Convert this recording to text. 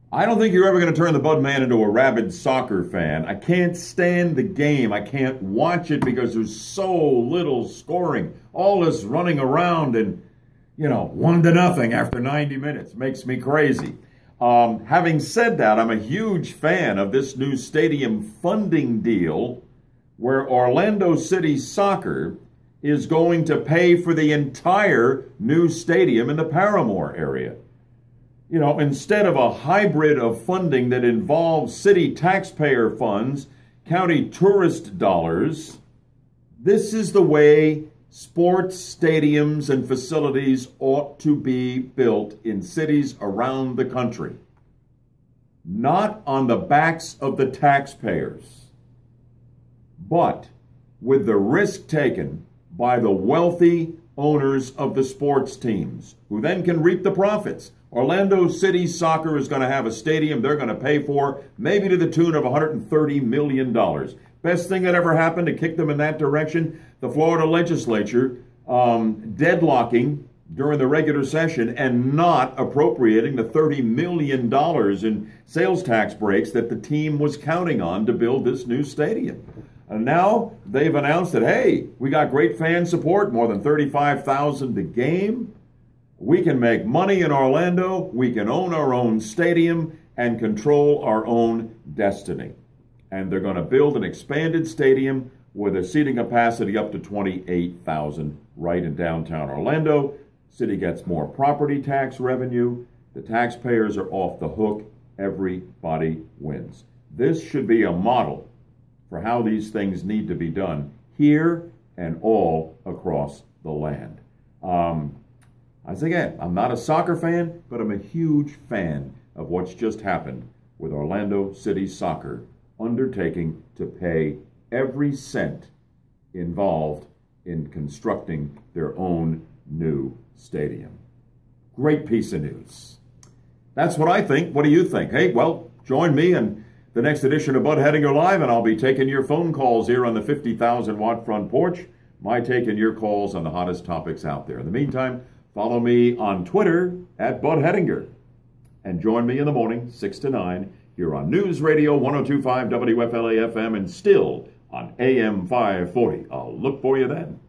I don't think you're ever going to turn the Bud man into a rabid soccer fan. I can't stand the game. I can't watch it because there's so little scoring. All this running around and, 1-0 after 90 minutes makes me crazy. Having said that, I'm a huge fan of this new stadium funding deal where Orlando City Soccer is going to pay for the entire new stadium in the Paramore area. Instead of a hybrid of funding that involves city taxpayer funds, county tourist dollars, this is the way sports stadiums and facilities ought to be built in cities around the country. Not on the backs of the taxpayers, but with the risk taken by the wealthy owners of the sports teams, who then can reap the profits. Orlando City Soccer is going to have a stadium they're going to pay for, maybe to the tune of $130 million. Best thing that ever happened to kick them in that direction, the Florida legislature deadlocking during the regular session and not appropriating the $30 million in sales tax breaks that the team was counting on to build this new stadium. And now they've announced that, hey, we got great fan support, more than 35,000 a game. We can make money in Orlando, we can own our own stadium, and control our own destiny. And they're going to build an expanded stadium with a seating capacity up to 28,000 right in downtown Orlando. City gets more property tax revenue. The taxpayers are off the hook. Everybody wins. This should be a model for how these things need to be done here and all across the land. Again, I'm not a soccer fan, but I'm a huge fan of what's just happened with Orlando City Soccer undertaking to pay every cent involved in constructing their own new stadium. Great piece of news. That's what I think. What do you think? Hey, well, join me in the next edition of Bud Hedinger Live, and I'll be taking your phone calls here on the 50,000-watt front porch. My taking your calls on the hottest topics out there. In the meantime, follow me on Twitter at Bud Hedinger. And join me in the morning, 6 to 9, here on News Radio 102.5 WFLA FM and still on AM 540. I'll look for you then.